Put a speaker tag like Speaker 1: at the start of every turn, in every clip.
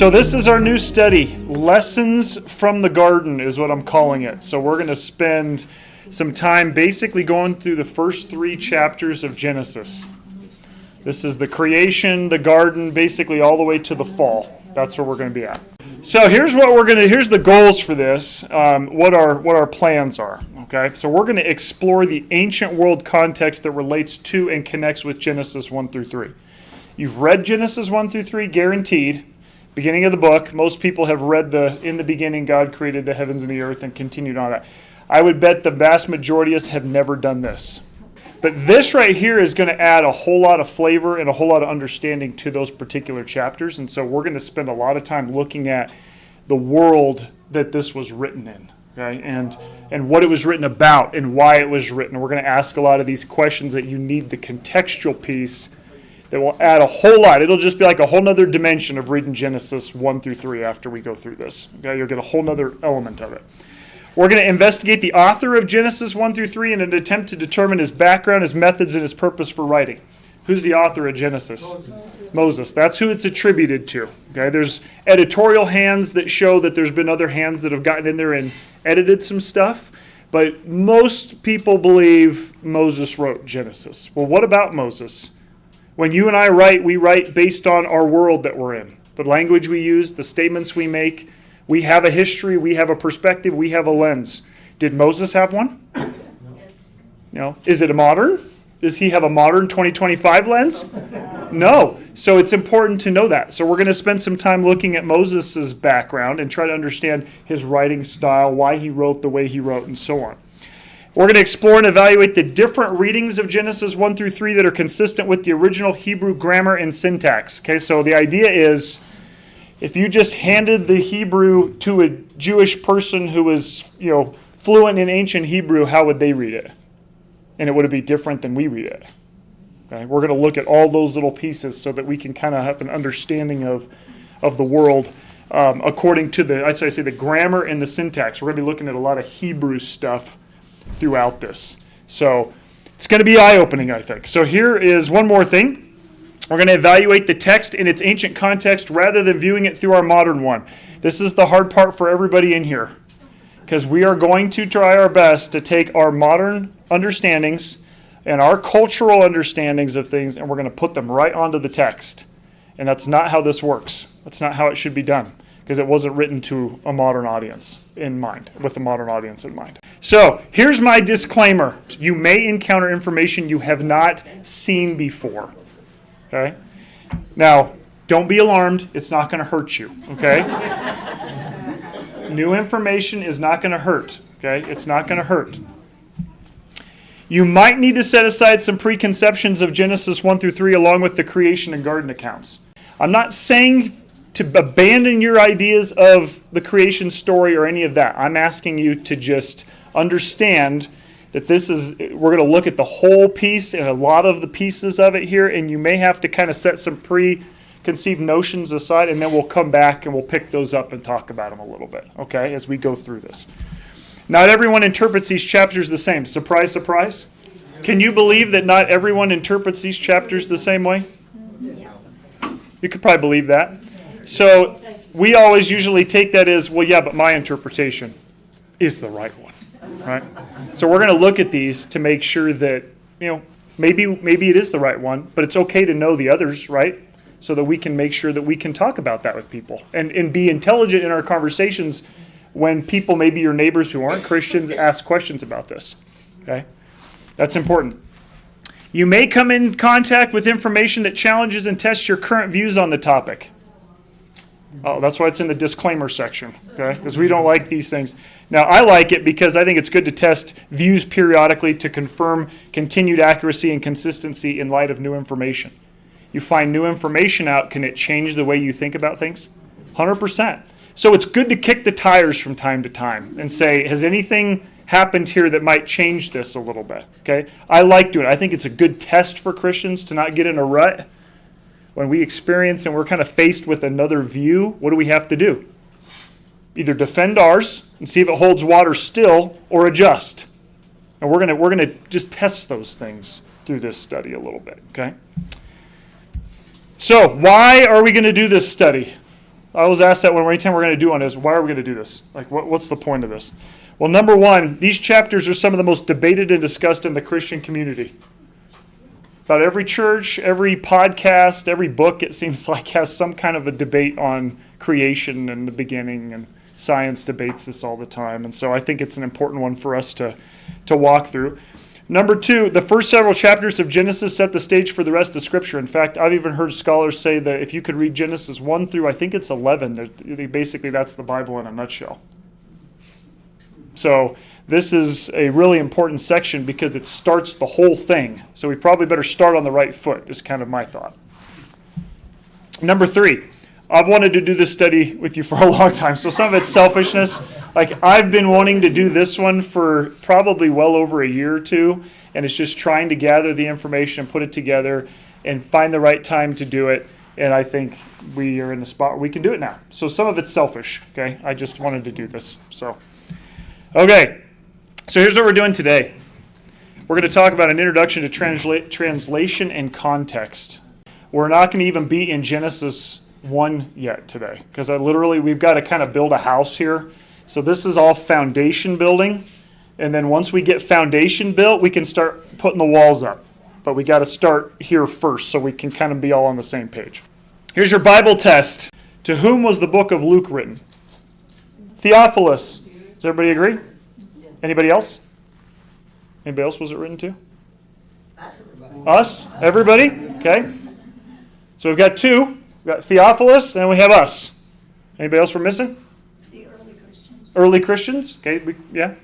Speaker 1: So this is our new study. Lessons from the Garden is what I'm calling it. So we're going to spend some time basically going through the first 3 chapters of Genesis. This is the creation, the garden, basically all the way to the fall. That's where we're going to be at. So here's the goals for this, what our plans are. Okay, so we're going to explore the ancient world context that relates to and connects with Genesis 1 through 3. You've read Genesis 1 through 3, guaranteed. Beginning of the book, most people have read in the beginning, God created the heavens and the earth and continued on that. I would bet the vast majority of us have never done this. But this right here is going to add a whole lot of flavor and a whole lot of understanding to those particular chapters. And so we're going to spend a lot of time looking at the world that this was written in, okay? And what it was written about and why it was written. We're going to ask a lot of these questions that you need the contextual piece that will add a whole lot. It'll just be like a whole nother dimension of reading Genesis 1 through 3 after we go through this. Okay, you'll get a whole nother element of it. We're going to investigate the author of Genesis 1 through 3 in an attempt to determine his background, his methods, and his purpose for writing. Who's the author of Genesis? Moses. That's who it's attributed to. Okay, there's editorial hands that show that there's been other hands that have gotten in there and edited some stuff, but most people believe Moses wrote Genesis. Well, what about Moses? When you and I write, we write based on our world that we're in. The language we use, the statements we make. We have a history, we have a perspective, we have a lens. Did Moses have one? No. Is it a modern? Does he have a modern 2025 lens? No. So it's important to know that. So we're going to spend some time looking at Moses' background and try to understand his writing style, why he wrote the way he wrote, and so on. We're going to explore and evaluate the different readings of Genesis 1 through 3 that are consistent with the original Hebrew grammar and syntax. Okay, so the idea is, if you just handed the Hebrew to a Jewish person who was, fluent in ancient Hebrew, how would they read it? And it would be different than we read it. Okay, we're going to look at all those little pieces so that we can kind of have an understanding of the world according to the grammar and the syntax. We're going to be looking at a lot of Hebrew stuff throughout this. So it's going to be eye-opening, I think. So here is one more thing. We're going to evaluate the text in its ancient context rather than viewing it through our modern one. This is the hard part for everybody in here, because we are going to try our best to take our modern understandings and our cultural understandings of things, and we're going to put them right onto the text. And that's not how this works. That's not how it should be done, because it wasn't written to a modern audience in mind, with a modern audience in mind. So here's my disclaimer. You may encounter information you have not seen before. Okay? Now, don't be alarmed. It's not going to hurt you. Okay? New information is not going to hurt. Okay? It's not going to hurt. You might need to set aside some preconceptions of Genesis 1 through 3 along with the creation and garden accounts. I'm not saying to abandon your ideas of the creation story or any of that. I'm asking you to just understand that we're going to look at the whole piece and a lot of the pieces of it here, and you may have to kind of set some preconceived notions aside, and then we'll come back and we'll pick those up and talk about them a little bit, okay, as we go through this. Not everyone interprets these chapters the same. Surprise, surprise. Can you believe that not everyone interprets these chapters the same way? You could probably believe that. So we always usually take that as, well, yeah, but my interpretation is the right one, right? So we're going to look at these to make sure that, maybe it is the right one, but it's okay to know the others, right? So that we can make sure that we can talk about that with people and be intelligent in our conversations when people, maybe your neighbors who aren't Christians, ask questions about this, okay? That's important. You may come in contact with information that challenges and tests your current views on the topic. Oh, that's why it's in the disclaimer section, okay? Because we don't like these things. Now, I like it because I think it's good to test views periodically to confirm continued accuracy and consistency in light of new information. You find new information out, can it change the way you think about things? 100%. So it's good to kick the tires from time to time and say, has anything happened here that might change this a little bit, okay? I like doing it. I think it's a good test for Christians to not get in a rut. When we experience and we're kind of faced with another view, what do we have to do? Either defend ours and see if it holds water still, or adjust. And we're gonna just test those things through this study a little bit, okay? So why are we going to do this study? I was asked that anytime we're going to do one is, why are we going to do this? Like, what's the point of this? Well, number one, these chapters are some of the most debated and discussed in the Christian community. About every church, every podcast, every book, it seems like, has some kind of a debate on creation and the beginning, and science debates this all the time. And so I think it's an important one for us to walk through. Number two, the first several chapters of Genesis set the stage for the rest of Scripture. In fact, I've even heard scholars say that if you could read Genesis 1 through, I think it's 11, basically that's the Bible in a nutshell. So this is a really important section because it starts the whole thing. So we probably better start on the right foot, is kind of my thought. Number three, I've wanted to do this study with you for a long time. So some of it's selfishness. Like, I've been wanting to do this one for probably well over a year or two, and it's just trying to gather the information and put it together and find the right time to do it. And I think we are in a spot where we can do it now. So some of it's selfish, okay? I just wanted to do this. So, okay. So here's what we're doing today. We're going to talk about an introduction to translation and context. We're not going to even be in Genesis 1 yet today, because we've got to kind of build a house here. So this is all foundation building, and then once we get foundation built, we can start putting the walls up. But we got to start here first so we can kind of be all on the same page. Here's your Bible test. To whom was the book of Luke written? Theophilus. Does everybody agree? Anybody else? Anybody else was it written to? Us? Everybody? Okay. So we've got two. We've got Theophilus, and we have us. Anybody else we're missing?
Speaker 2: The early Christians.
Speaker 1: Early Christians? Okay, yeah.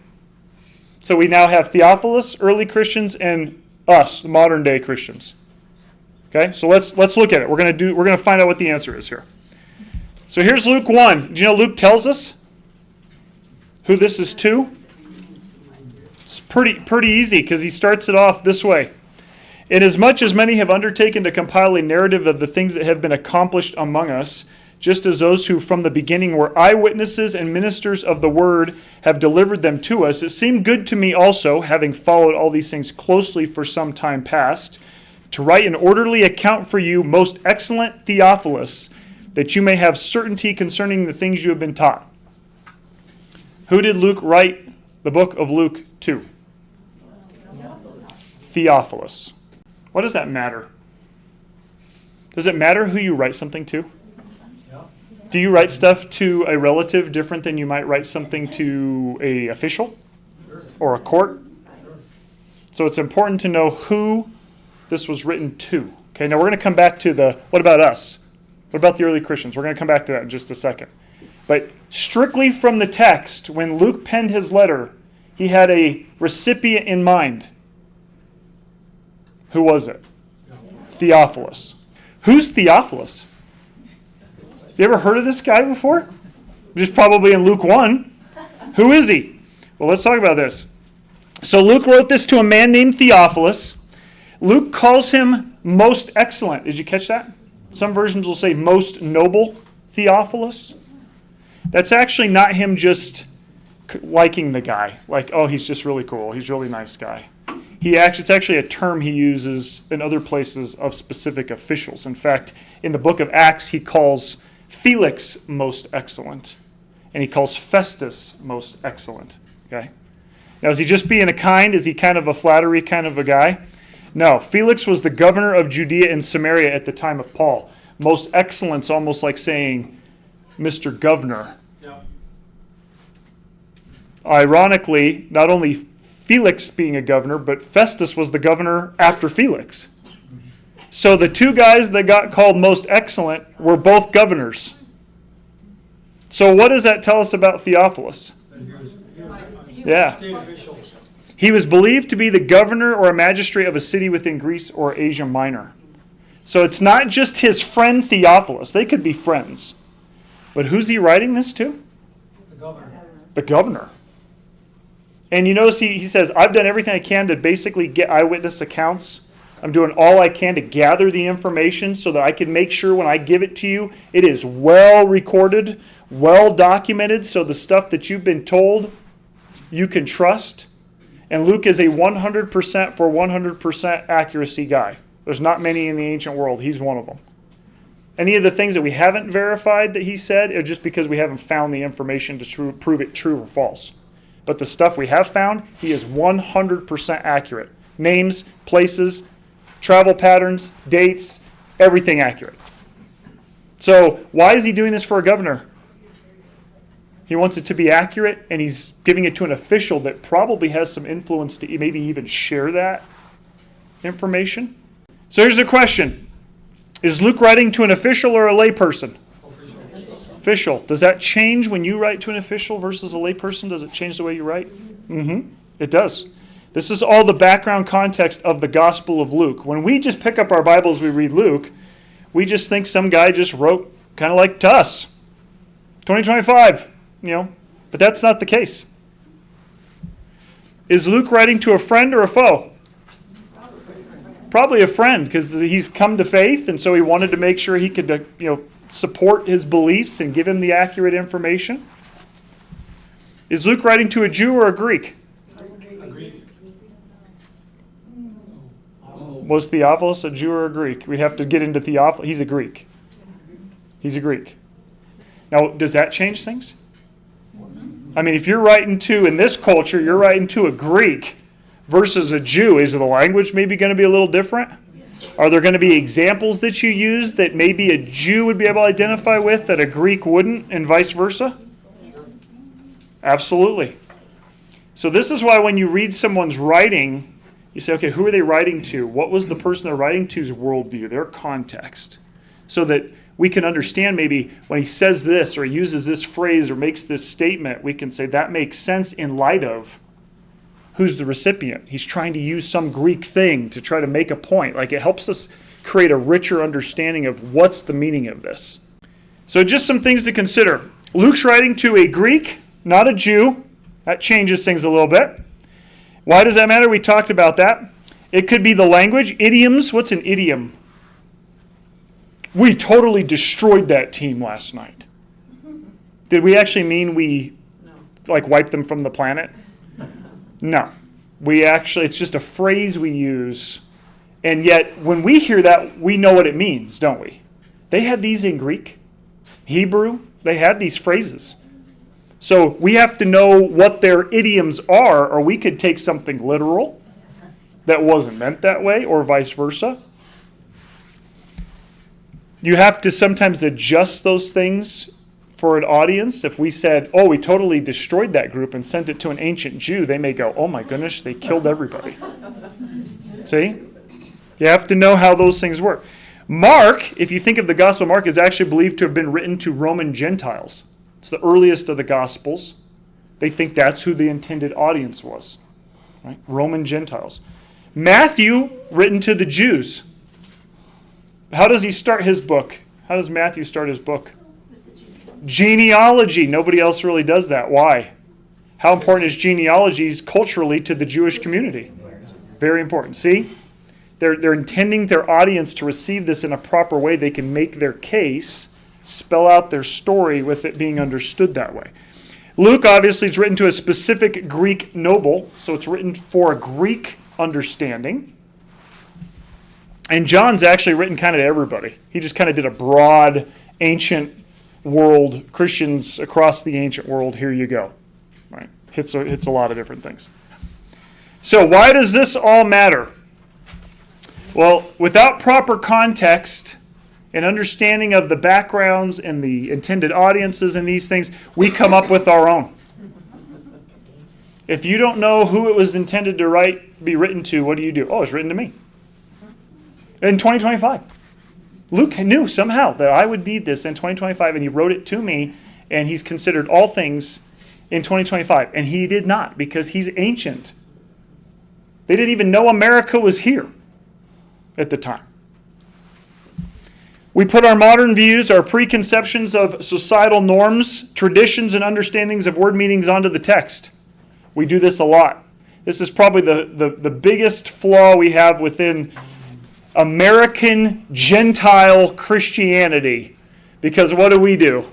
Speaker 1: So we now have Theophilus, early Christians, and us, the modern day Christians. Okay, so let's look at it. We're gonna find out what the answer is here. So here's Luke 1. Do you know Luke tells us who this is to? It's pretty easy, because he starts it off this way. Inasmuch as many have undertaken to compile a narrative of the things that have been accomplished among us, just as those who from the beginning were eyewitnesses and ministers of the word have delivered them to us, it seemed good to me also, having followed all these things closely for some time past, to write an orderly account for you, most excellent Theophilus, that you may have certainty concerning the things you have been taught. Who did Luke write the book of Luke to? Theophilus. What does that matter? Does it matter who you write something to? Do you write stuff to a relative different than you might write something to an official or a court? So it's important to know who this was written to. Okay, now we're going to come back to what about us? What about the early Christians? We're going to come back to that in just a second. But strictly from the text, when Luke penned his letter, he had a recipient in mind. Who was it? Theophilus. Who's Theophilus? You ever heard of this guy before? Just probably in Luke 1. Who is he? Well, let's talk about this. So Luke wrote this to a man named Theophilus. Luke calls him most excellent. Did you catch that? Some versions will say most noble Theophilus. That's actually not him just liking the guy. Like, oh, he's just really cool. He's a really nice guy. It's actually a term he uses in other places of specific officials. In fact, in the book of Acts, he calls Felix most excellent, and he calls Festus most excellent. Okay. Now, is he just being is he kind of a flattery kind of a guy? No, Felix was the governor of Judea and Samaria at the time of Paul. Most excellent's almost like saying Mr. Governor. Yeah. Ironically, not only Felix being a governor, but Festus was the governor after Felix. So the two guys that got called most excellent were both governors. So what does that tell us about Theophilus? Yeah. He was believed to be the governor or a magistrate of a city within Greece or Asia Minor. So it's not just his friend Theophilus. They could be friends. But who's he writing this to?
Speaker 3: The governor.
Speaker 1: The governor. And you notice he says, I've done everything I can to basically get eyewitness accounts. I'm doing all I can to gather the information so that I can make sure when I give it to you, it is well recorded, well documented, so the stuff that you've been told, you can trust. And Luke is a 100% for 100% accuracy guy. There's not many in the ancient world. He's one of them. Any of the things that we haven't verified that he said are just because we haven't found the information to prove it true or false. But the stuff we have found, he is 100% accurate. Names, places, travel patterns, dates, everything accurate. So why is he doing this for a governor? He wants it to be accurate, and he's giving it to an official that probably has some influence to maybe even share that information. So here's the question. Is Luke writing to an official or a layperson? Official. Does that change when you write to an official versus a layperson? Does it change the way you write? It does. This is all the background context of the Gospel of Luke. When we just pick up our Bibles, we read Luke, we just think some guy just wrote kind of like to us. 2025, but that's not the case. Is Luke writing to a friend or a foe? Probably a friend, because he's come to faith, and so he wanted to make sure he could, support his beliefs and give him the accurate information. Is Luke writing to a Jew or a Greek? Was Theophilus a Jew or a Greek? We'd have to get into Theophilus. He's a Greek. He's a Greek. Now, does that change things? I mean, if you're writing to, in this culture, you're writing to a Greek versus a Jew, is the language maybe going to be a little different? Are there going to be examples that you use that maybe a Jew would be able to identify with that a Greek wouldn't, and vice versa? Absolutely. So this is why when you read someone's writing, you say, okay, who are they writing to? What was the person they're writing to's worldview, their context? So that we can understand maybe when he says this or he uses this phrase or makes this statement, we can say that makes sense in light of who's the recipient. He's trying to use some Greek thing to try to make a point. Like, it helps us create a richer understanding of what's the meaning of this. So just some things to consider. Luke's writing to a Greek, not a Jew. That changes things a little bit. Why does that matter? We talked about that. It could be the language. Idioms. What's an idiom? We totally destroyed that team last night. Did we actually mean we wiped them from the planet? No. It's just a phrase we use. And yet, when we hear that, we know what it means, don't we? They had these in Greek, Hebrew. They had these phrases. So we have to know what their idioms are, or we could take something literal that wasn't meant that way, or vice versa. You have to sometimes adjust those things for an audience. If we said, we totally destroyed that group and sent it to an ancient Jew, they may go, oh my goodness, they killed everybody. See? You have to know how those things work. Mark, if you think of the Gospel of Mark, is actually believed to have been written to Roman Gentiles. It's the earliest of the Gospels. They think that's who the intended audience was. Right? Roman Gentiles. Matthew, written to the Jews. How does he start his book? How does Matthew start his book? Genealogy. Nobody else really does that. Why? How important is genealogies culturally to the Jewish community? Very important. See? They're intending their audience to receive this in a proper way. They can make their case, spell out their story with it being understood that way. Luke, obviously, is written to a specific Greek noble, so it's written for a Greek understanding. And John's actually written kind of to everybody. He just kind of did a broad, ancient world, Christians across the ancient world, here you go. Right? Hits a lot of different things. So why does this all matter? Well, without proper context and understanding of the backgrounds and the intended audiences and these things, we come up with our own. If you don't know who it was intended to be written to, what do you do? Oh, it's written to me. In 2025. Luke knew somehow that I would need this in 2025, and he wrote it to me, and he's considered all things in 2025. And he did not, because he's ancient. They didn't even know America was here at the time. We put our modern views, our preconceptions of societal norms, traditions, and understandings of word meanings onto the text. We do this a lot. This is probably the biggest flaw we have within American Gentile Christianity. Because what do?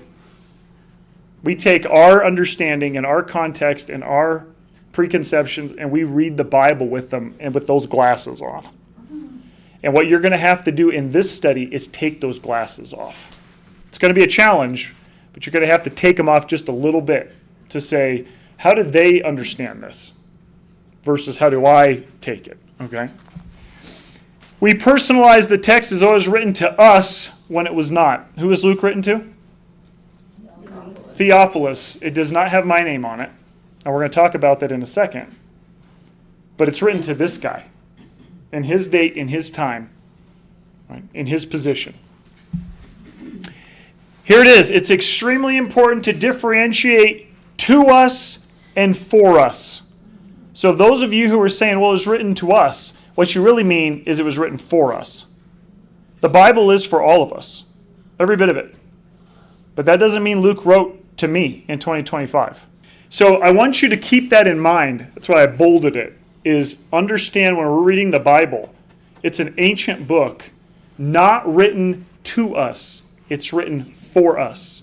Speaker 1: We take our understanding and our context and our preconceptions and we read the Bible with them and with those glasses on. And what you're going to have to do in this study is take those glasses off. It's going to be a challenge, but you're going to have to take them off just a little bit to say, how did they understand this versus how do I take it, okay? We personalize the text as though it was written to us when it was not. Who is Luke written to? Theophilus. It does not have my name on it. And we're going to talk about that in a second. But it's written to this guy, in his date, in his time, right, in his position. Here it is. It's extremely important to differentiate to us and for us. So those of you who are saying, well, it was written to us, what you really mean is it was written for us. The Bible is for all of us, every bit of it. But that doesn't mean Luke wrote to me in 2025. So I want you to keep that in mind. That's why I bolded it, is understand when we're reading the Bible, it's an ancient book, not written to us. It's written for us.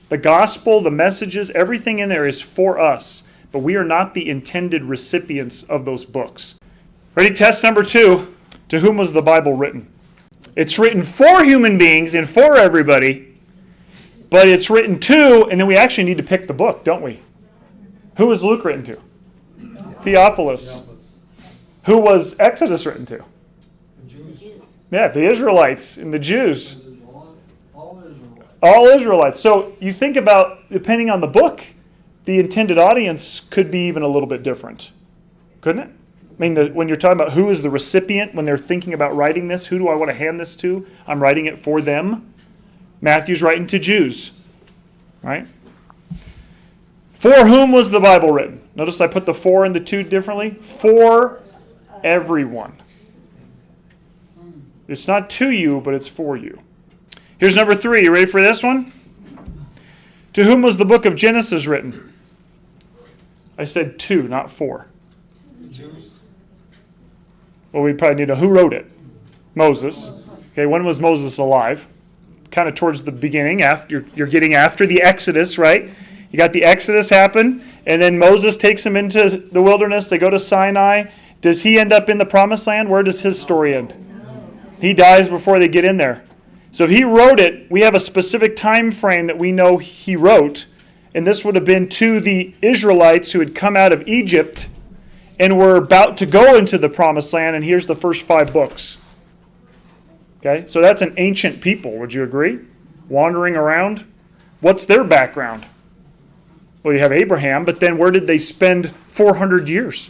Speaker 1: The gospel, the messages, everything in there is for us. But we are not the intended recipients of those books. Ready? Test number 2. To whom was the Bible written? It's written for human beings and for everybody. But it's written to, and then we actually need to pick the book, don't we? Who was Luke written to? Theophilus. Who was Exodus written to?
Speaker 3: The Jews.
Speaker 1: Yeah, the Israelites and the Jews.
Speaker 3: All Israelites.
Speaker 1: All Israelites. So you think about, depending on the book, the intended audience could be even a little bit different. Couldn't it? I mean, when you're talking about who is the recipient, when they're thinking about writing this, who do I want to hand this to? I'm writing it for them. Matthew's writing to Jews, right? For whom was the Bible written? Notice I put the for and the to differently. For everyone. It's not to you, but it's for you. Here's number 3. You ready for this one? To whom was the book of Genesis written? I said to, not for.
Speaker 3: The Jews.
Speaker 1: Well, we probably need to know who wrote it. Moses. Okay, when was Moses alive? Kind of towards the beginning. After you're getting after the Exodus, right? You got the Exodus happen, and then Moses takes them into the wilderness. They go to Sinai. Does he end up in the promised land? Where does his story end? He dies before they get in there. So if he wrote it, we have a specific time frame that we know he wrote, and this would have been to the Israelites who had come out of Egypt and were about to go into the promised land, and here's the first 5 books. Okay, so that's an ancient people, would you agree? Wandering around. What's their background? Well, you have Abraham, but then where did they spend 400 years?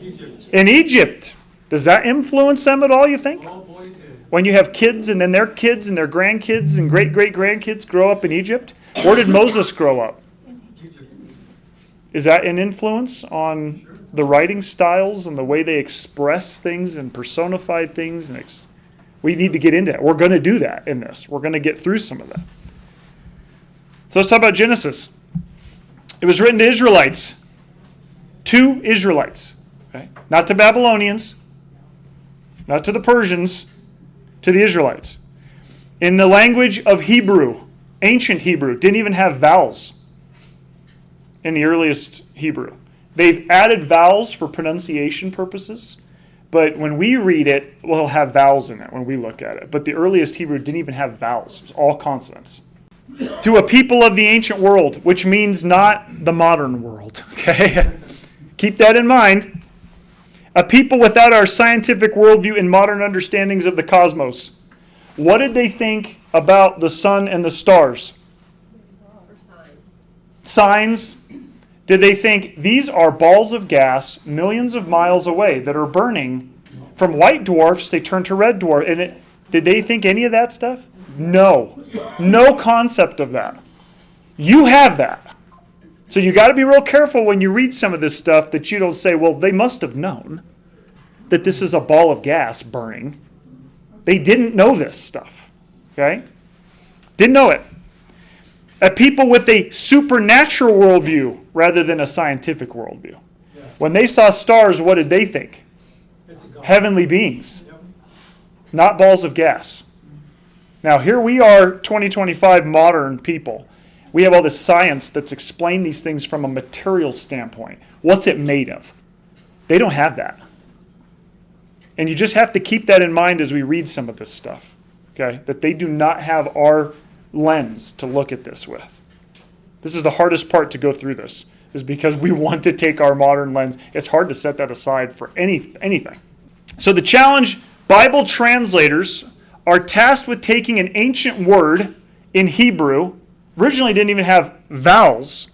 Speaker 3: Egypt.
Speaker 1: In Egypt. Does that influence them at all, you think?
Speaker 3: Oh boy, did.
Speaker 1: When you have kids and then their kids and their grandkids and great-great-grandkids grow up in Egypt? Where did Moses grow up?
Speaker 3: Egypt.
Speaker 1: Is that an influence on the writing styles and the way they express things and personify things? And we need to get into that. We're going to do that in this. We're going to get through some of that. So let's talk about Genesis. It was written to Israelites. To Israelites. Okay? Not to Babylonians. Not to the Persians. To the Israelites. In the language of Hebrew, ancient Hebrew, didn't even have vowels in the earliest Hebrew. They've added vowels for pronunciation purposes, but when we read it, we'll have vowels in it when we look at it. But the earliest Hebrew didn't even have vowels. It was all consonants. To a people of the ancient world, which means not the modern world. Okay? Keep that in mind. A people without our scientific worldview and modern understandings of the cosmos. What did they think about the sun and the stars? Signs. Did they think these are balls of gas millions of miles away that are burning? From white dwarfs, they turn to red dwarfs. And did they think any of that stuff? No. No concept of that. You have that. So you got to be real careful when you read some of this stuff that you don't say, well, they must have known that this is a ball of gas burning. They didn't know this stuff. Okay? Didn't know it. A people with a supernatural worldview rather than a scientific worldview.
Speaker 3: Yeah.
Speaker 1: When they saw stars, what did they think?
Speaker 3: It's a God.
Speaker 1: Heavenly beings,
Speaker 3: Yep.
Speaker 1: not balls of gas. Now, here we are, 2025 modern people. We have all this science that's explained these things from a material standpoint. What's it made of? They don't have that. And you just have to keep that in mind as we read some of this stuff, okay? That they do not have our lens to look at this with. This is the hardest part to go through this, is because we want to take our modern lens. It's hard to set that aside for anything. So the challenge, Bible translators are tasked with taking an ancient word in Hebrew, originally didn't even have vowels,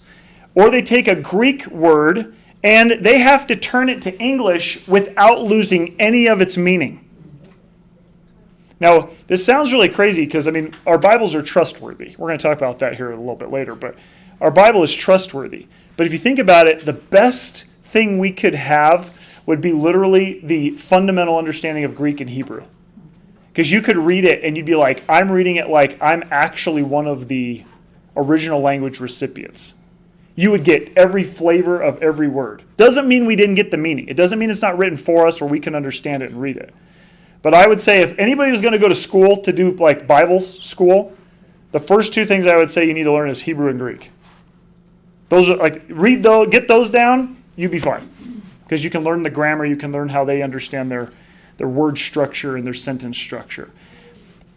Speaker 1: or they take a Greek word and they have to turn it to English without losing any of its meaning. Now, this sounds really crazy because, our Bibles are trustworthy. We're going to talk about that here a little bit later, but our Bible is trustworthy. But if you think about it, the best thing we could have would be literally the fundamental understanding of Greek and Hebrew. Because you could read it and you'd be like, I'm reading it like I'm actually one of the original language recipients. You would get every flavor of every word. Doesn't mean we didn't get the meaning. It doesn't mean it's not written for us or we can understand it and read it. But I would say if anybody was going to go to school to do like Bible school, the first two things I would say you need to learn is Hebrew and Greek. Those are read those, get those down, you'd be fine. Because you can learn the grammar, you can learn how they understand their word structure and their sentence structure.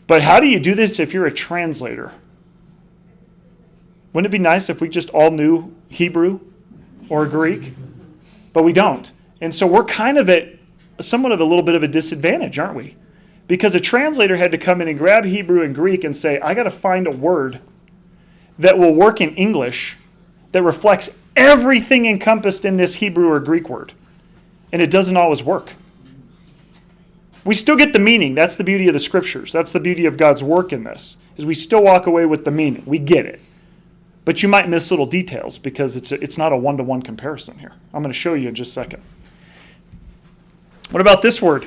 Speaker 1: But how do you do this if you're a translator? Wouldn't it be nice if we just all knew Hebrew or Greek? But we don't. And so we're kind of at somewhat of a little bit of a disadvantage, aren't we? Because a translator had to come in and grab Hebrew and Greek and say, I got to find a word that will work in English that reflects everything encompassed in this Hebrew or Greek word. And it doesn't always work. We still get the meaning. That's the beauty of the scriptures. That's the beauty of God's work in this, is we still walk away with the meaning. We get it. But you might miss little details because it's not a one-to-one comparison here. I'm going to show you in just a second. What about this word?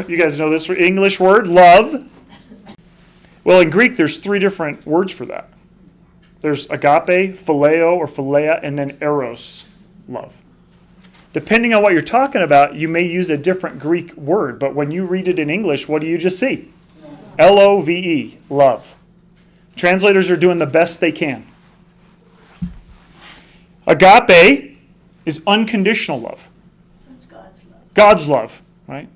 Speaker 1: You guys know this English word, love. Well, in Greek, there's 3 different words for that. There's agape, phileo or philia, and then eros, love. Depending on what you're talking about, you may use a different Greek word, but when you read it in English, what do you just see? L-O-V-E, love. Translators are doing the best they can. Agape is unconditional love.
Speaker 2: That's God's love.
Speaker 1: God's love, right?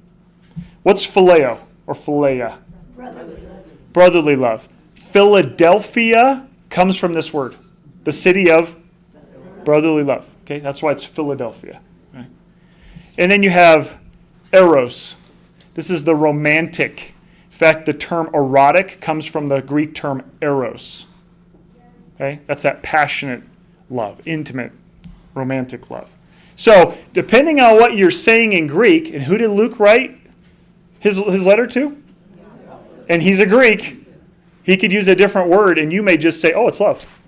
Speaker 1: What's phileo or philia?
Speaker 2: Brotherly love.
Speaker 1: Brotherly love. Philadelphia comes from this word, the city of brotherly love. Okay, that's why it's Philadelphia. Right? And then you have eros. This is the romantic. In fact, the term erotic comes from the Greek term eros. Okay, that's that passionate love, intimate, romantic love. So, depending on what you're saying in Greek, and who did Luke write his letter to? And he's a Greek. He could use a different word, and you may just say, oh, it's love.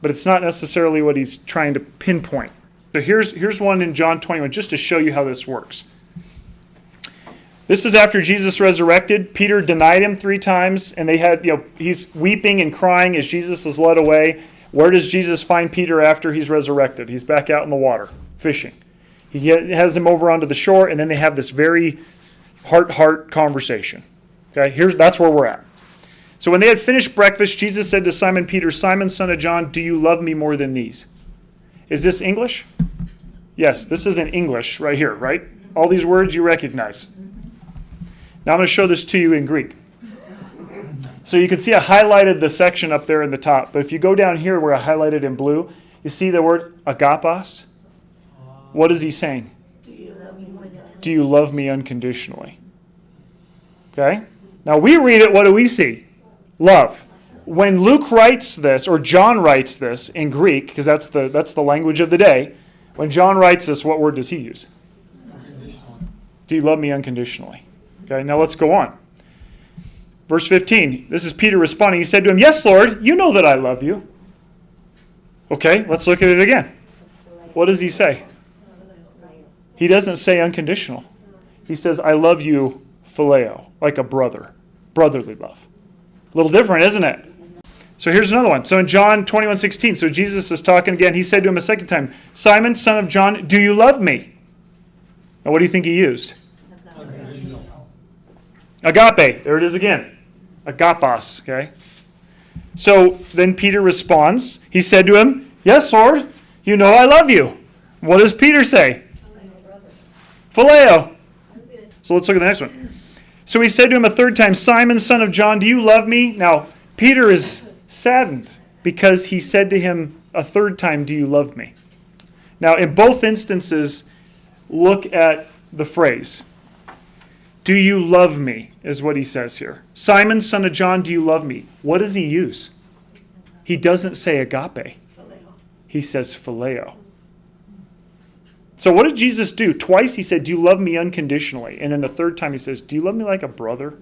Speaker 1: But it's not necessarily what he's trying to pinpoint. So here's one in John 21, just to show you how this works. This is after Jesus resurrected. Peter denied him 3 times, and they had, he's weeping and crying as Jesus is led away. Where does Jesus find Peter after he's resurrected? He's back out in the water, fishing. He has him over onto the shore, and then they have this very heart-to-heart conversation. Okay, that's where we're at. So when they had finished breakfast, Jesus said to Simon Peter, Simon, son of John, do you love me more than these? Is this English? Yes, this is in English right here, right? All these words you recognize. Now I'm going to show this to you in Greek. So you can see I highlighted the section up there in the top. But if you go down here where I highlighted in blue, you see the word agapos? What is he saying?
Speaker 2: Do you love me more than
Speaker 1: Do you love me unconditionally? Okay? Now we read it, what do we see? Love. When Luke writes this, or John writes this in Greek, because that's the language of the day, when John writes this, what word does he use? Do you love me unconditionally? Okay, now let's go on. Verse 15, this is Peter responding. He said to him, yes, Lord, you know that I love you. Okay, let's look at it again. What does he say? He doesn't say unconditional. He says, I love you, phileo, like a brother. Brotherly love. A little different, isn't it? So here's another one. So in John 21:16, so Jesus is talking again. He said to him a second time, Simon, son of John, do you love me? Now what do you think he used? Agape. There it is again. Agapos, okay? So then Peter responds. He said to him, yes, Lord, you know I love you. What does Peter say? Phileo. So let's look at the next one. So he said to him a third time, Simon, son of John, do you love me? Now, Peter is saddened because he said to him a third time, do you love me? Now, in both instances, look at the phrase. Do you love me, is what he says here. Simon, son of John, do you love me? What does he use? He doesn't say agape. He says phileo. So what did Jesus do? Twice he said, do you love me unconditionally? And then the third time he says, do you love me like a brother?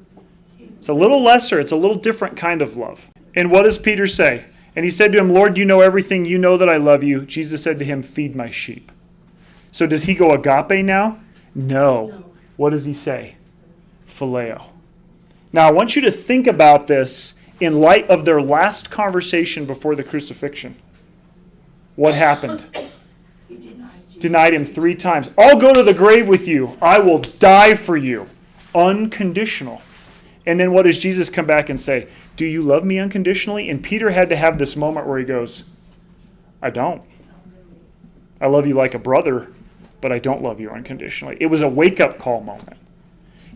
Speaker 1: It's a little lesser. It's a little different kind of love. And what does Peter say? And he said to him, Lord, you know everything. You know that I love you. Jesus said to him, feed my sheep. So does he go agape now? No. What does he say? Phileo. Now I want you to think about this in light of their last conversation before the crucifixion. What happened? Denied him 3 times. I'll go to the grave with you. I will die for you. Unconditional. And then what does Jesus come back and say? Do you love me unconditionally? And Peter had to have this moment where he goes, I don't. I love you like a brother, but I don't love you unconditionally. It was a wake-up call moment.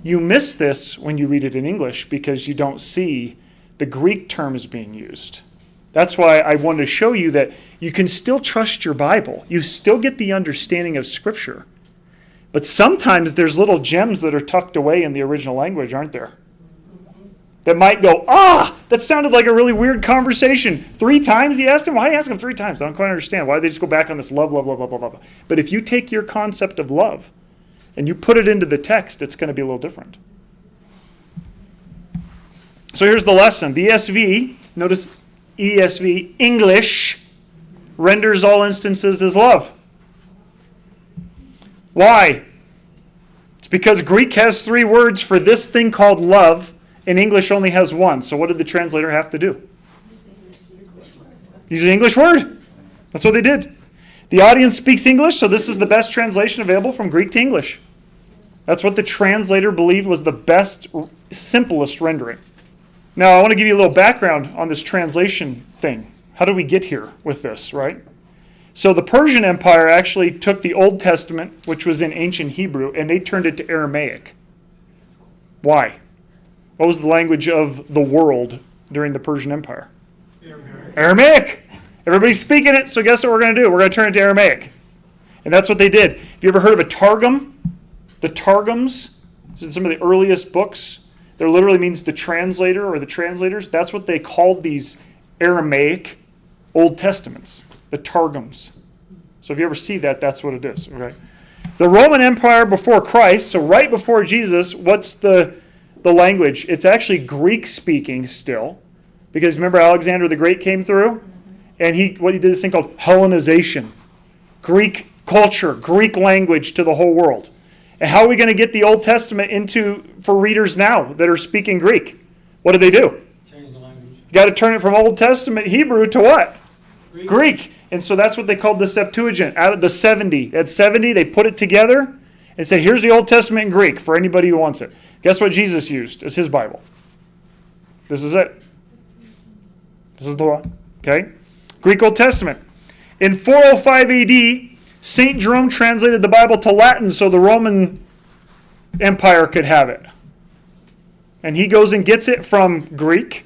Speaker 1: You miss this when you read it in English because you don't see the Greek terms being used. That's why I wanted to show you that you can still trust your Bible. You still get the understanding of Scripture. But sometimes there's little gems that are tucked away in the original language, aren't there? That might go, that sounded like a really weird conversation. 3 times he asked him? Why did he ask him 3 times? I don't quite understand. Why did they just go back on this love, love, love, love, love, love? But if you take your concept of love and you put it into the text, it's going to be a little different. So here's the lesson. The ESV, notice ESV, English, renders all instances as love. Why? It's because Greek has 3 words for this thing called love, and English only has 1. So what did the translator have to do? Use the English word. That's what they did. The audience speaks English, so this is the best translation available from Greek to English. That's what the translator believed was the best, simplest rendering. Now, I want to give you a little background on this translation thing. How did we get here with this, right? So the Persian Empire actually took the Old Testament, which was in ancient Hebrew, and they turned it to Aramaic. Why? What was the language of the world during the Persian Empire? Aramaic. Everybody's speaking it, so guess what we're going to do? We're going to turn it to Aramaic. And that's what they did. Have you ever heard of a Targum? The Targums, in some of the earliest books, there literally means the translator or the translators. That's what they called these Aramaic Old Testaments, the Targums. So if you ever see that, that's what it is. Okay? The Roman Empire before Christ, so right before Jesus, what's the language? It's actually Greek-speaking still, because remember Alexander the Great came through, and he did this thing called Hellenization, Greek culture, Greek language to the whole world. And how are we going to get the Old Testament for readers now that are speaking Greek? What do?
Speaker 3: Change the language.
Speaker 1: You got to turn it from Old Testament Hebrew to what? Greek. And so that's what they called the Septuagint. Out of the 70. At 70, they put it together and said, here's the Old Testament in Greek for anybody who wants it. Guess what Jesus used as his Bible? This is it. This is the one. Okay? Greek Old Testament. In 405 AD, St. Jerome translated the Bible to Latin so the Roman Empire could have it. And he goes and gets it from Greek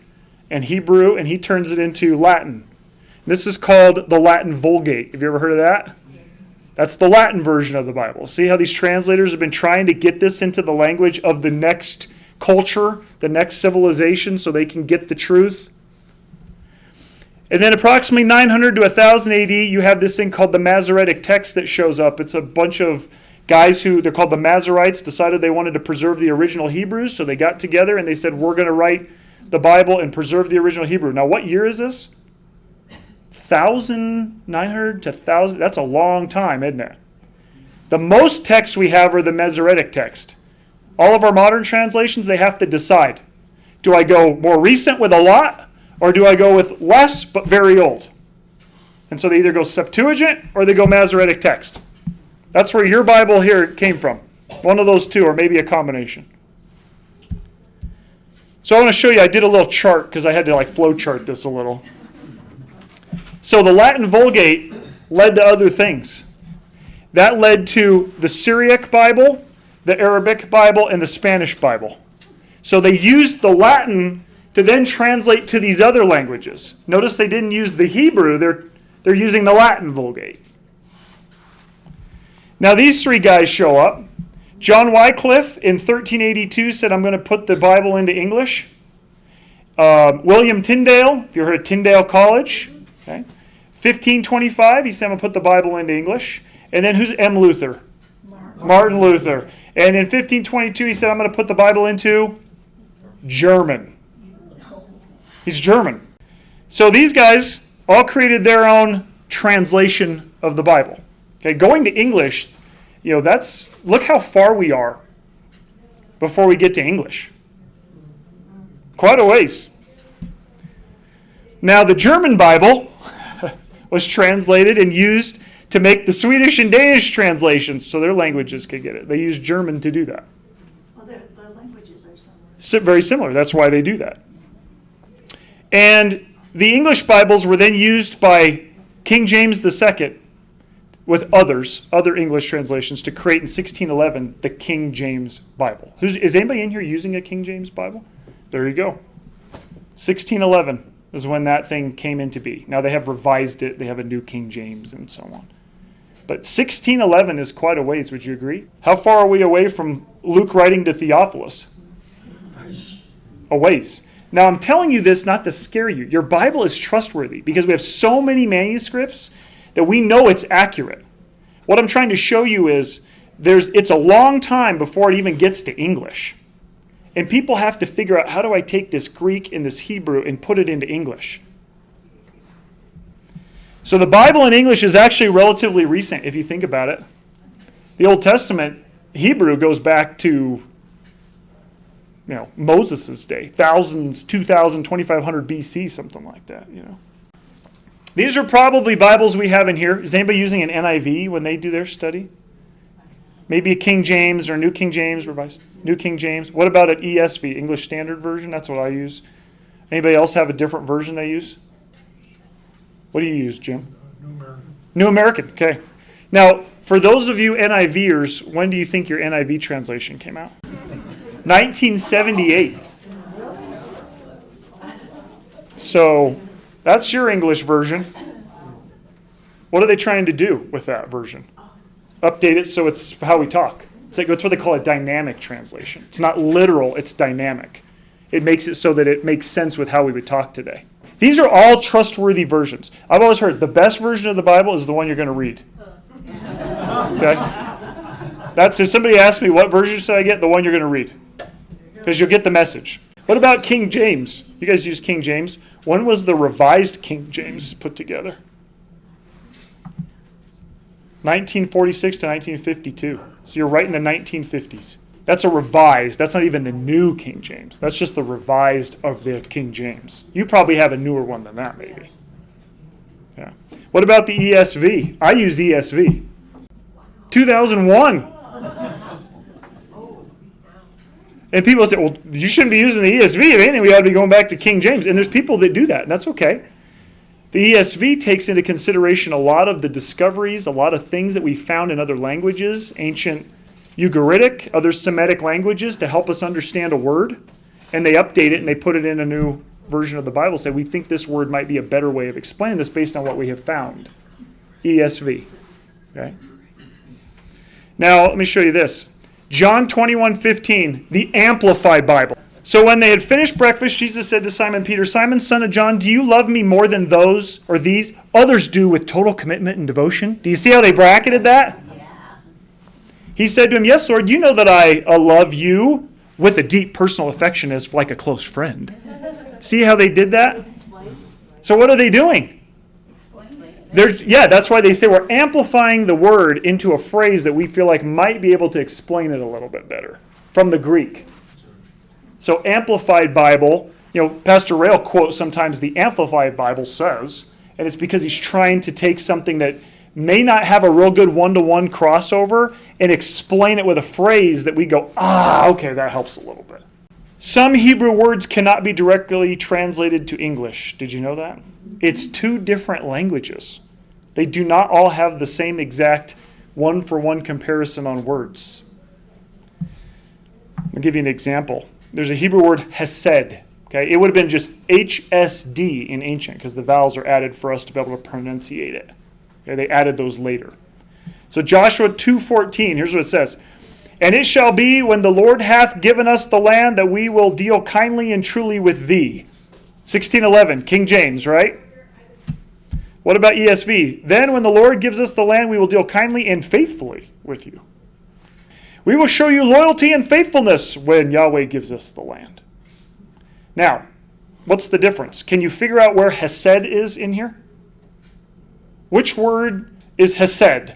Speaker 1: and Hebrew, and he turns it into Latin. This is called the Latin Vulgate. Have you ever heard of that? That's the Latin version of the Bible. See how these translators have been trying to get this into the language of the next culture, the next civilization, so they can get the truth? And then approximately 900 to 1000 AD, you have this thing called the Masoretic text that shows up. It's a bunch of guys they're called the Masoretes, decided they wanted to preserve the original Hebrews, so they got together and they said, we're going to write the Bible and preserve the original Hebrew. Now, what year is this? 900 to 1000? That's a long time, isn't it? The most texts we have are the Masoretic text. All of our modern translations, they have to decide. Do I go more recent with a lot? Or do I go with less but very old? And so they either go Septuagint or they go Masoretic text. That's where your Bible here came from. One of those two, or maybe a combination. So I want to show you, I did a little chart because I had to flow chart this a little. So the Latin Vulgate led to other things. That led to the Syriac Bible, the Arabic Bible, and the Spanish Bible. So they used the Latin to then translate to these other languages. Notice they didn't use the Hebrew, they're using the Latin Vulgate. Now these three guys show up. John Wycliffe in 1382 said, I'm going to put the Bible into English. William Tyndale, if you heard of Tyndale College, okay. 1525, he said, I'm going to put the Bible into English. And then who's M. Luther? Martin Luther. And in 1522, he said, I'm going to put the Bible into German. He's German. So these guys all created their own translation of the Bible. Okay, going to English, look how far we are before we get to English. Quite a ways. Now, the German Bible was translated and used to make the Swedish and Danish translations so their languages could get it. They used German to do that.
Speaker 2: Well, the languages are similar.
Speaker 1: Very similar. That's why they do that. And the English Bibles were then used by King James II with other English translations to create in 1611 the King James Bible. Is anybody in here using a King James Bible? There you go. 1611 is when that thing came into be. Now they have revised it. They have a new King James and so on. But 1611 is quite a ways, would you agree? How far are we away from Luke writing to Theophilus? A ways. Now I'm telling you this not to scare you. Your Bible is trustworthy because we have so many manuscripts that we know it's accurate. What I'm trying to show you is it's a long time before it even gets to English. And people have to figure out, how do I take this Greek and this Hebrew and put it into English? So the Bible in English is actually relatively recent, if you think about it. The Old Testament Hebrew goes back to Moses' day, thousands, 2,000, 2,500 BC, something like that. These are probably Bibles we have in here. Is anybody using an NIV when they do their study? Maybe a King James or New King James revised. New King James. What about an ESV, English Standard Version? That's what I use. Anybody else have a different version they use? What do you use, Jim?
Speaker 3: New American.
Speaker 1: New American, okay. Now, for those of you NIVers, when do you think your NIV translation came out? 1978. So, that's your English version. What are they trying to do with that version? Update it so it's how we talk. That's what they call a dynamic translation. It's not literal, it's dynamic. It makes it so that it makes sense with how we would talk today. These are all trustworthy versions. I've always heard the best version of the Bible is the one you're going to read. Okay? That's if somebody asks me what version should I get, the one you're going to read. Because you'll get the message. What about King James? You guys use King James. When was the revised King James put together? 1946 to 1952. So you're right in the 1950s. That's a revised. That's not even the new King James. That's just the revised of the King James. You probably have a newer one than that, maybe. Yeah. What about the ESV? I use ESV. 2001. And people say, well, you shouldn't be using the ESV. If anything, we ought to be going back to King James. And there's people that do that, and that's okay. The ESV takes into consideration a lot of the discoveries, a lot of things that we found in other languages, ancient Ugaritic, other Semitic languages, to help us understand a word. And they update it and they put it in a new version of the Bible. Say, we think this word might be a better way of explaining this based on what we have found. ESV. Okay. Now, let me show you this. John 21:15, the Amplified Bible. So when they had finished breakfast, Jesus said to Simon Peter, Simon, son of John, do you love me more than those or these others do with total commitment and devotion? Do you see how they bracketed that? Yeah. He said to him, yes, Lord, you know that I love you with a deep personal affection as like a close friend. See how they did that? So what are they doing? That's why they say we're amplifying the word into a phrase that we feel like might be able to explain it a little bit better from the Greek. So Amplified Bible, Pastor Rail quotes sometimes the Amplified Bible says, and it's because he's trying to take something that may not have a real good one-to-one crossover and explain it with a phrase that we go, okay, that helps a little bit. Some Hebrew words cannot be directly translated to English. Did you know that? It's two different languages. They do not all have the same exact one-for-one comparison on words. I'll give you an example. There's a Hebrew word hesed. Okay, it would have been just HSD in ancient because the vowels are added for us to be able to pronunciate it. Okay, they added those later. So Joshua 2:14, here's what it says. And it shall be when the Lord hath given us the land that we will deal kindly and truly with thee. 16:11, King James, right? What about ESV? Then when the Lord gives us the land, we will deal kindly and faithfully with you. We will show you loyalty and faithfulness when Yahweh gives us the land. Now, what's the difference? Can you figure out where hesed is in here? Which word is hesed?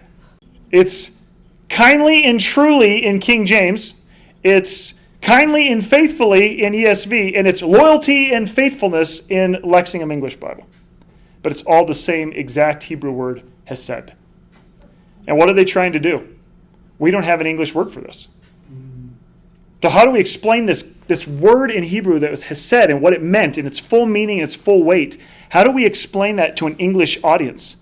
Speaker 1: It's kindly and truly in King James. It's kindly and faithfully in ESV. And it's loyalty and faithfulness in Lexham English Bible. But it's all the same exact Hebrew word, hesed. And what are they trying to do? We don't have an English word for this. So how do we explain this word in Hebrew that was hesed and what it meant and its full meaning and its full weight? How do we explain that to an English audience?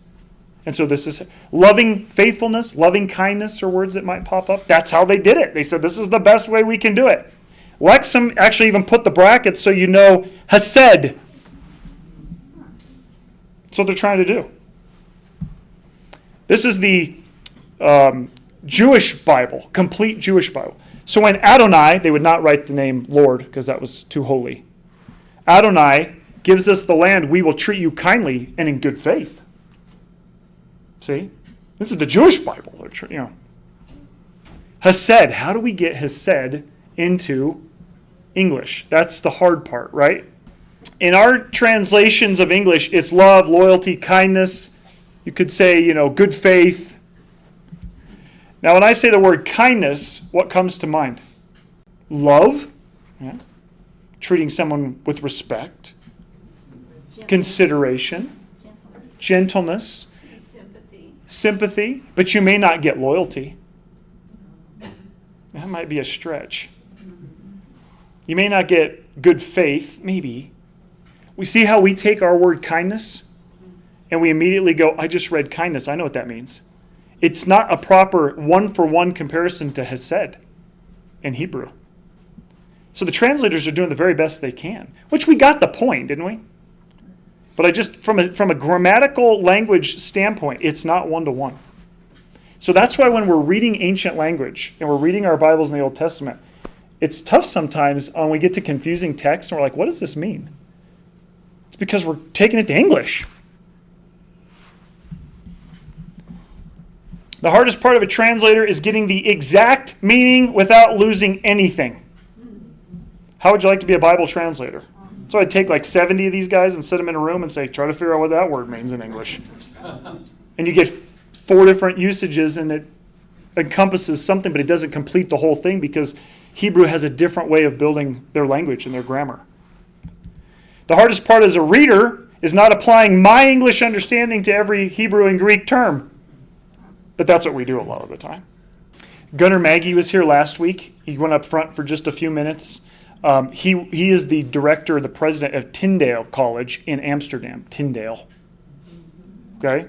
Speaker 1: And so this is loving faithfulness, loving kindness are words that might pop up. That's how they did it. They said this is the best way we can do it. Lexham actually even put the brackets so you know hesed. That's what they're trying to do. This is the Jewish Bible, complete Jewish Bible. So when Adonai, they would not write the name Lord because that was too holy. Adonai gives us the land, we will treat you kindly and in good faith. See? This is the Jewish Bible. Hesed, how do we get hesed into English? That's the hard part, right? In our translations of English, it's love, loyalty, kindness. You could say, good faith. Now, when I say the word kindness, what comes to mind? Love, treating someone with respect, consideration, gentleness, sympathy, but you may not get loyalty. That might be a stretch. You may not get good faith, maybe. We see how we take our word kindness and we immediately go, I just read kindness. I know what that means. It's not a proper one-for-one comparison to hesed in Hebrew. So the translators are doing the very best they can, which we got the point, didn't we? But I just, from a grammatical language standpoint, it's not one-to-one. So that's why when we're reading ancient language and we're reading our Bibles in the Old Testament, it's tough sometimes when we get to confusing text and we're like, what does this mean? It's because we're taking it to English. The hardest part of a translator is getting the exact meaning without losing anything. How would you like to be a Bible translator? So I'd take like 70 of these guys and sit them in a room and say, try to figure out what that word means in English. And you get 4 different usages and it encompasses something, but it doesn't complete the whole thing because Hebrew has a different way of building their language and their grammar. The hardest part as a reader is not applying my English understanding to every Hebrew and Greek term. But that's what we do a lot of the time. Gunnar Maggie was here last week. He went up front for just a few minutes. He is the director, the president of Tyndale College in Amsterdam. Tyndale. Okay?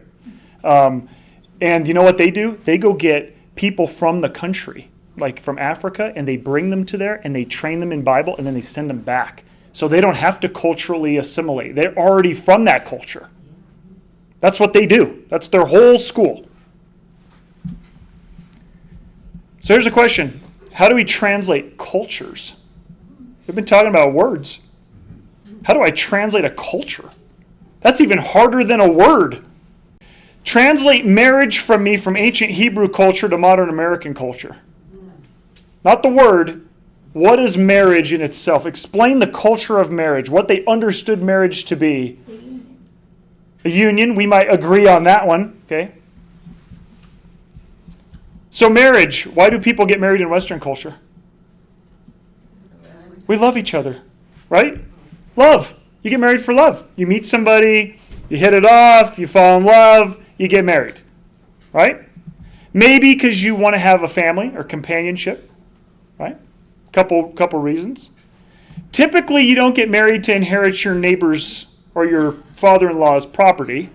Speaker 1: And you know what they do? They go get people from the country, like from Africa, and they bring them to there, and they train them in Bible, and then they send them back. So they don't have to culturally assimilate. They're already from that culture. That's what they do. That's their whole school. So here's a question. How do we translate cultures? We've been talking about words. How do I translate a culture? That's even harder than a word. Translate marriage from me from ancient Hebrew culture to modern American culture. Not the word. What is marriage in itself? Explain the culture of marriage, what they understood marriage to be. A union, we might agree on that one, okay? So marriage, why do people get married in Western culture? We love each other, right? Love. You get married for love. You meet somebody, you hit it off, you fall in love, you get married, right? Maybe because you want to have a family or companionship, right? Couple reasons. Typically, you don't get married to inherit your neighbor's or your father-in-law's property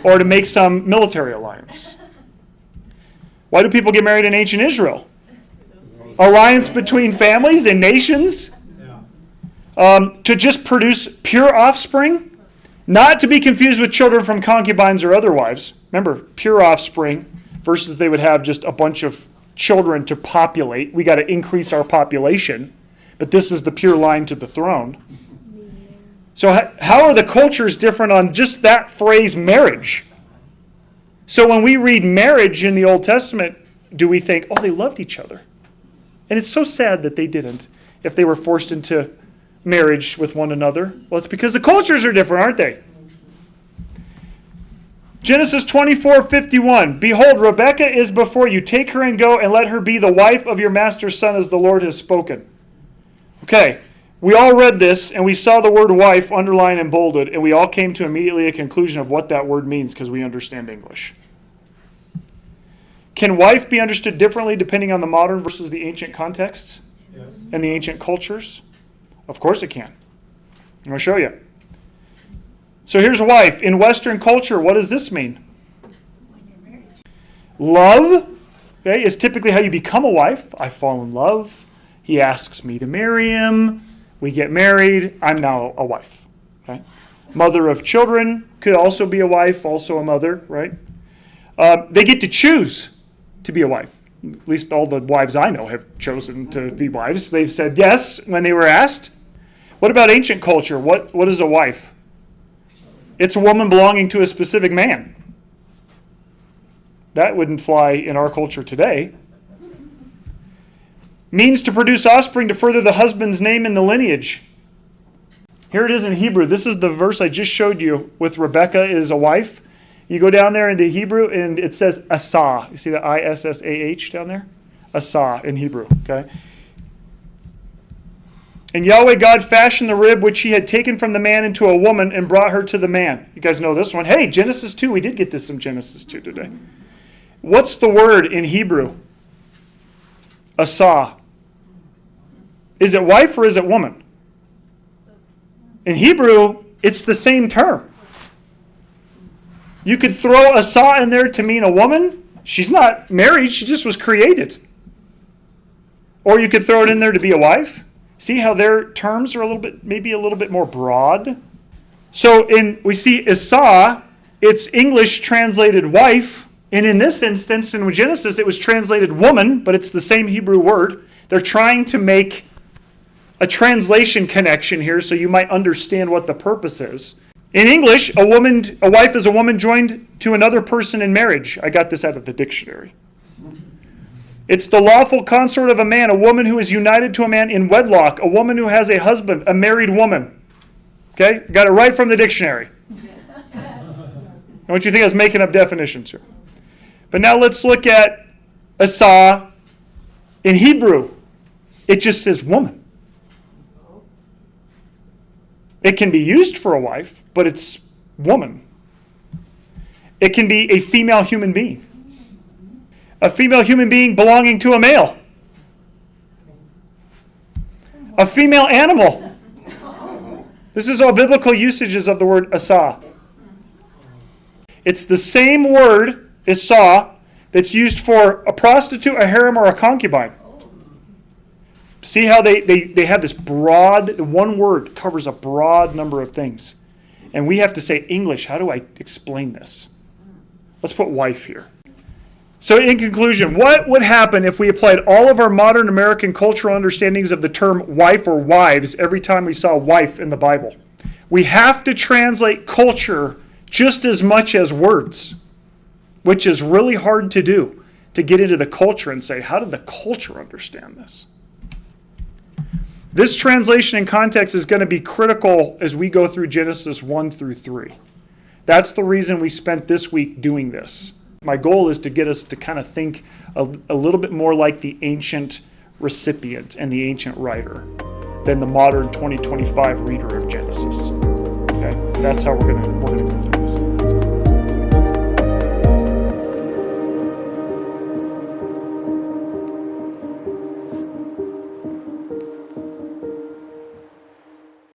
Speaker 1: or to make some military alliance. Why do people get married in ancient Israel? alliance between families and nations, to just produce pure offspring, not to be confused with children from concubines or other wives. Remember, pure offspring versus they would have just a bunch of children to populate. We got to increase our population, but this is the pure line to the throne. So how are the cultures different on just that phrase, marriage? So when we read marriage in the Old Testament, do we think, oh, they loved each other? And it's so sad that they didn't if they were forced into marriage with one another. Well, it's because the cultures are different, aren't they? Genesis 24:51. Behold, Rebekah is before you. Take her and go and let her be the wife of your master's son as the Lord has spoken. Okay, we all read this and we saw the word wife underlined and bolded, and we all came to immediately a conclusion of what that word means because we understand English. Can wife be understood differently depending on the modern versus the ancient contexts and the ancient cultures? Of course it can. I'm going to show you. So here's wife. In Western culture, what does this mean?
Speaker 2: When you're married.
Speaker 1: Love, okay, is typically how you become a wife. I fall in love. He asks me to marry him. We get married. I'm now a wife. Okay? Mother of children could also be a wife, also a mother, right? They get to choose to be a wife. At least all the wives I know have chosen to be wives. They've said yes when they were asked. What about ancient culture? What is a wife? It's a woman belonging to a specific man. That wouldn't fly in our culture today. Means to produce offspring to further the husband's name in the lineage. Here it is in Hebrew. This is the verse I just showed you with Rebekah is a wife. You go down there into Hebrew and it says asah. You see the I-S-S-A-H down there? Asah in Hebrew, okay? And Yahweh God fashioned the rib which he had taken from the man into a woman and brought her to the man. You guys know this one. Hey, Genesis 2. We did get this in Genesis 2 today. What's the word in Hebrew? Asah. Is it wife or is it woman? In Hebrew, it's the same term. You could throw asah in there to mean a woman. She's not married. She just was created. Or you could throw it in there to be a wife. See how their terms are maybe a little bit more broad? So we see asah, it's English translated wife. And in this instance, in Genesis, it was translated woman, but it's the same Hebrew word. They're trying to make a translation connection here so you might understand what the purpose is. In English, a wife is a woman joined to another person in marriage. I got this out of the dictionary. It's the lawful consort of a man, a woman who is united to a man in wedlock, a woman who has a husband, a married woman. Okay? Got it right from the dictionary. I want you to think I was making up definitions here. But now let's look at asah in Hebrew. It just says woman. It can be used for a wife, but it's woman. It can be a female human being. A female human being belonging to a male. A female animal. This is all biblical usages of the word asah. It's the same word, asah, that's used for a prostitute, a harem, or a concubine. See how they have this broad, one word covers a broad number of things. And we have to say, English, how do I explain this? Let's put wife here. So in conclusion, what would happen if we applied all of our modern American cultural understandings of the term wife or wives every time we saw wife in the Bible? We have to translate culture just as much as words, which is really hard to do, to get into the culture and say, how did the culture understand this? This translation and context is going to be critical as we go through Genesis 1 through 3. That's the reason we spent this week doing this. My goal is to get us to kind of think a little bit more like the ancient recipient and the ancient writer than the modern 2025 reader of Genesis. Okay? That's how we're going to go through.